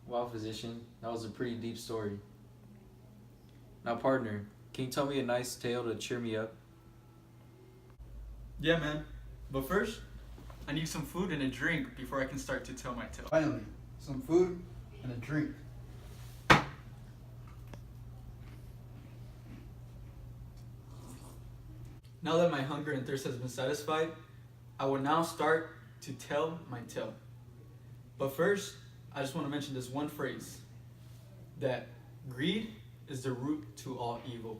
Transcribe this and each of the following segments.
Wow, physician, that was a pretty deep story. Now, partner, can you tell me a nice tale to cheer me up? Yeah, man. But first, I need some food and a drink before I can start to tell my tale. Finally, some food and a drink. Now that my hunger and thirst has been satisfied, I will now start to tell my tale. But first, I just want to mention this one phrase that greed is the root to all evil.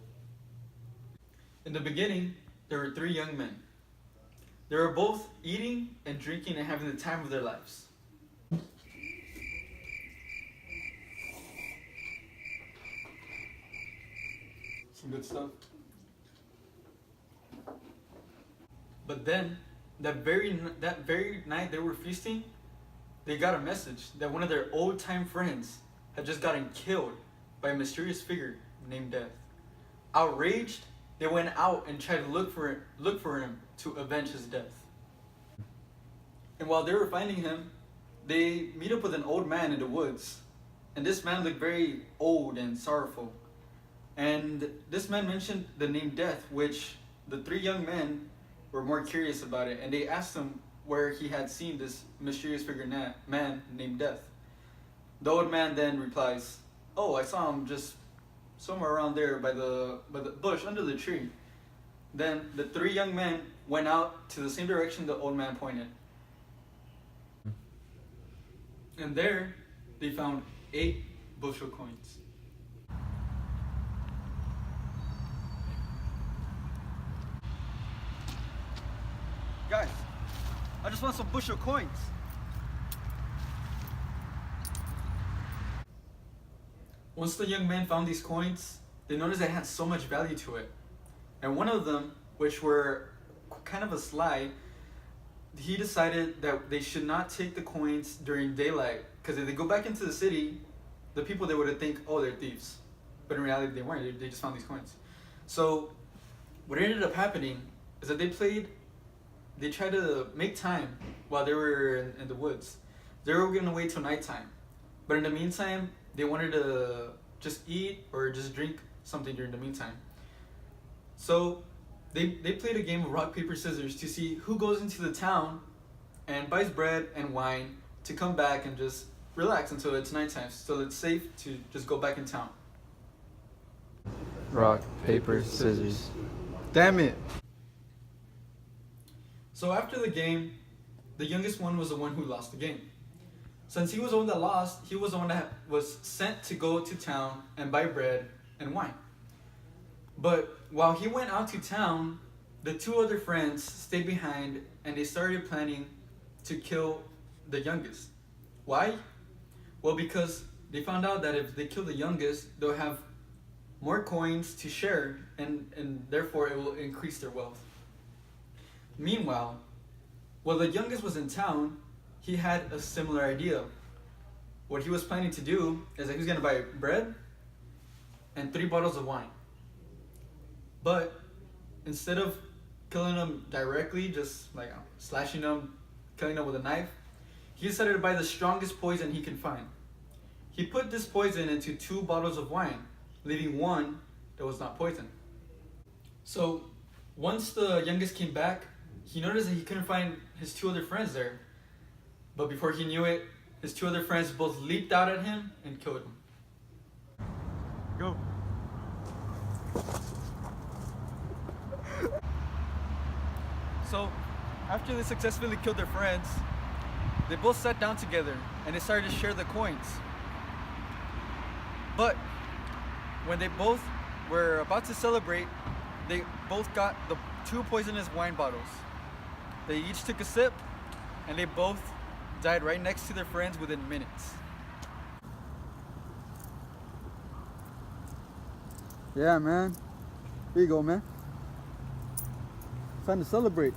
In the beginning, there were three young men. They were both eating and drinking and having the time of their lives. Some good stuff. But then, that very night they were feasting, they got a message that one of their old-time friends had just gotten killed by a mysterious figure named Death. Outraged, they went out and tried to look for him to avenge his death. And while they were finding him, they meet up with an old man in the woods. And this man looked very old and sorrowful. And this man mentioned the name Death, which the three young men were more curious about it. And they asked him where he had seen this mysterious figure man named Death. The old man then replies, "Oh, I saw him just somewhere around there by the bush under the tree." Then the three young men went out to the same direction the old man pointed. And there they found 8 bushel coins. Guys, I just want some bushel coins. Once the young men found these coins, they noticed they had so much value to it. And one of them, which were kind of a sly, he decided that they should not take the coins during daylight, because if they go back into the city, the people there would think, oh, they're thieves. But in reality, they weren't. They just found these coins. So what ended up happening is that they tried to make time while they were in the woods. They were going to wait till nighttime. But in the meantime, they wanted to just eat or just drink something during the meantime. So they played a game of rock, paper, scissors to see who goes into the town and buys bread and wine to come back and just relax until it's nighttime, so it's safe to just go back in town. Rock, paper, scissors. Damn it! So after the game, the youngest one was the one who lost the game. Since he was the one that lost, he was the one that was sent to go to town and buy bread and wine. But while he went out to town, the 2 other friends stayed behind and they started planning to kill the youngest. Why? Well, because they found out that if they kill the youngest, they'll have more coins to share and therefore it will increase their wealth. Meanwhile, while the youngest was in town, he had a similar idea. What he was planning to do is that he was going to buy bread and 3 bottles of wine. But instead of killing them directly, just like slashing them, killing them with a knife, he decided to buy the strongest poison he could find. He put this poison into 2 bottles of wine, leaving one that was not poisoned. So once the youngest came back, he noticed that he couldn't find his 2 other friends there. But before he knew it, his 2 other friends both leaped out at him and killed him. Go. So after they successfully killed their friends, they both sat down together and they started to share the coins. But when they both were about to celebrate, they both got the 2 poisonous wine bottles. They each took a sip and they both died right next to their friends within minutes. Yeah, man. Here you go, man. Time to celebrate.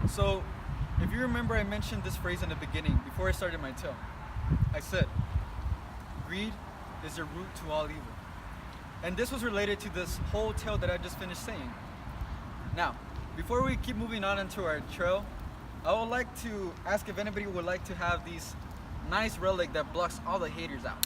So, if you remember, I mentioned this phrase in the beginning before I started my tale. I said, greed is the root to all evil. And this was related to this whole tale that I just finished saying. Now, before we keep moving on into our trail, I would like to ask if anybody would like to have these nice relic that blocks all the haters out.